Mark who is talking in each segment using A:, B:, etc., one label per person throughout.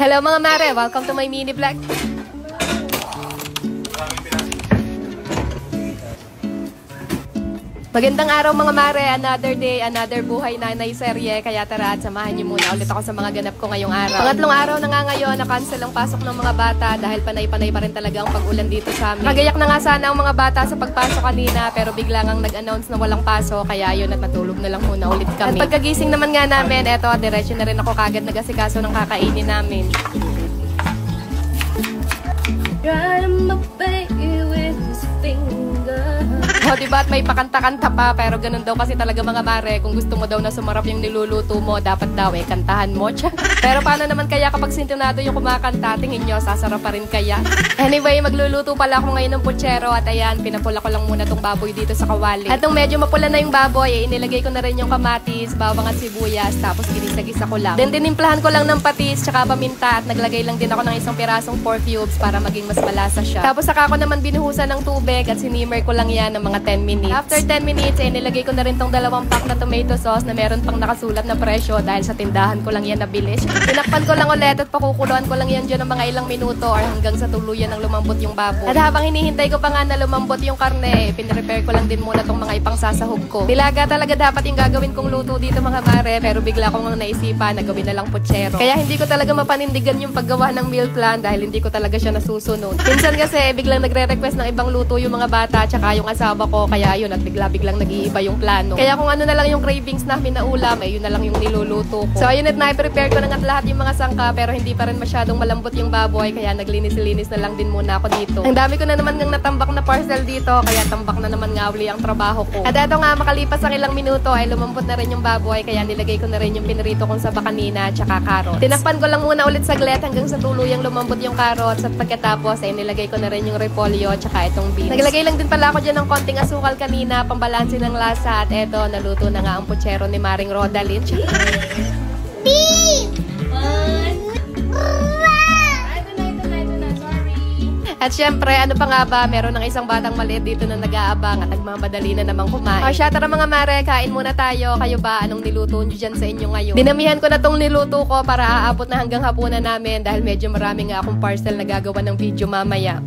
A: Hello mga mare, welcome to my mini vlog. Magandang araw mga mare, another day, another buhay nanay serye. Kaya tara at samahan niyo muna ulit ako sa mga ganap ko ngayong araw. Pangatlong araw na nga ngayon, na-cancel ang pasok ng mga bata dahil panay-panay pa rin talaga ang pag-ulan dito sa amin. Nagayak na nga sana ang mga bata sa pagpasok kanina pero bigla ngang nag-announce na walang pasok. Kaya yun at natulog na lang muna ulit kami. At pagkagising naman nga namin, eto, diretso na rin ako kagad nag-asikaso ng kakainin namin. O, diba at may pakanta-kanta pa, pero ganun daw kasi talaga mga mare, kung gusto mo daw na sumarap yung niluluto mo, dapat daw kantahan mo. Pero paano naman kaya kapag sintonado yung kumakanta, tingin nyo, sasarap pa rin kaya? Anyway, magluluto pala ako ngayon ng putsero at ayan, pinapula ko lang muna tong baboy dito sa kawali. At nung medyo mapula na yung baboy, inilagay ko na rin yung kamatis, bawang at sibuyas, tapos ginisa-gisa ko lang. Then dinimplahan ko lang ng patis, tsaka paminta at naglagay lang din ako ng isang pirasong pork cubes para maging mas malasa siya. Tapos saka ko naman binuhusan ng tubig at sinimmer ko lang yan ng mga 10 minutes. After 10 minutes, nilagay ko na rin tong 2 pack na tomato sauce na meron pang nakasulat na presyo dahil sa tindahan ko lang yan nabilis. Tinakpan ko lang ulit at pakukuluan ko lang yan dyan ng mga ilang minuto or hanggang sa tuluyan ng lumambot yung baboy. At habang hinihintay ko pa nga na lumambot yung karne, pinrepare ko lang din muna tong mga ipang sasahog ko. Nilaga talaga dapat yung gagawin kong luto dito mga mare, pero bigla ko nga naisipan na gawin na lang putsero. Kaya hindi ko talaga mapanindigan yung paggawa ng meal plan dahil hindi ko talaga siya nasusunod. Minsan kasi biglang nagre-request ng ibang luto yung mga bata tsaka yung asawa ko, kaya yun at bigla-biglang nag-iiba yung plano. Kaya kung ano na lang yung cravings namin na ulam, yun na lang yung niluluto ko. So ayun at na-prepare ko na nga lahat yung mga sangka pero hindi pa rin masyadong malambot yung baboy kaya naglinis-linis na lang din muna ako dito. Ang dami ko na naman ngang natambak na parcel dito kaya tambak na naman nga uli ang trabaho ko. At eto nga makalipas ang ilang minuto ay lumambot na rin yung baboy kaya nilagay ko na rin yung pinirito kong saba kanina tsaka carrots. Tinakpan ko lang muna ulit saglit hanggang sa tuluyang lumambot yung carrots at pagkatapos ay nilagay ko na rin yung repolyo tsaka itong beans. Naglagay lang din pala ako dyan ng konting asukal kanina pambalansin ng lasa at eto naluto na nga ang putsero ni Maring Rodalyn. At syempre, ano pa nga ba, meron ng isang batang maliit dito na nag-aabang at nagmamadali na namang kumain. O siya, tara mga mare, kain muna tayo. Kayo ba, anong niluto nyo dyan sa inyo ngayon? Dinamihan ko na tong niluto ko para aabot na hanggang hapunan namin dahil medyo marami nga akong parcel na gagawa ng video mamaya.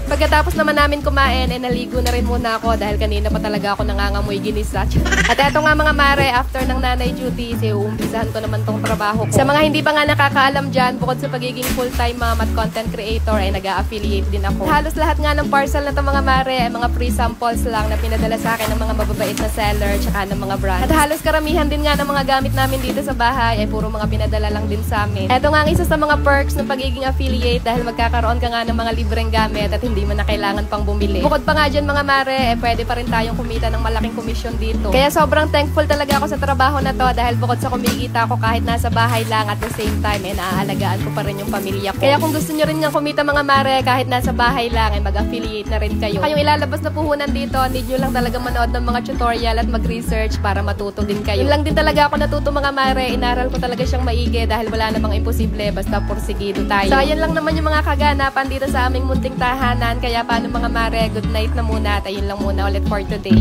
A: Pagkatapos naman namin kumain, naligo na rin muna ako dahil kanina pa talaga ako nangangamoy ginisa. At eto nga mga mare, after ng nanay duties, uumpisahan ko naman tong trabaho ko. Sa mga hindi pa nga nakakaalam dyan, bukod sa pagiging full-time mom at content creator, ay nag-a-affiliate din ako. Halos lahat nga ng parcel na to mga mare, ay mga free samples lang na pinadala sa akin ng mga mababait na seller tsaka ng mga brands. At halos karamihan din nga ng mga gamit namin dito sa bahay, ay puro mga pinadala lang din sa amin. Eto nga ang isa sa mga perks ng pagiging affiliate dahil magkakaroon ka nga ng mga libreng gamit at hindi mo na kailangan pang bumili. Bukod pa nga dyan mga mare, pwede pa rin tayong kumita ng malaking komisyon dito. Kaya sobrang thankful talaga ako sa trabaho na to dahil bukod sa kumikita ako kahit nasa bahay lang at the same time, naaalagaan ko pa rin yung pamilya ko. Kaya kung gusto nyo rin nga kumita mga mare, kahit nasa bahay lang, mag-affiliate na rin kayo. Kayong ilalabas na puhunan dito, need nyo lang talaga manood ng mga tutorial at mag-research para matuto din kayo. Yun lang din talaga ako natuto mga mare, inaral ko talaga siyang maigi dahil wala namang imposible, basta porsigido tayo. So ayan lang naman yung mga kaganapan dito sa aming munting tahanan. Kaya paano mga mare, good night na muna at ayun lang muna ulit for today.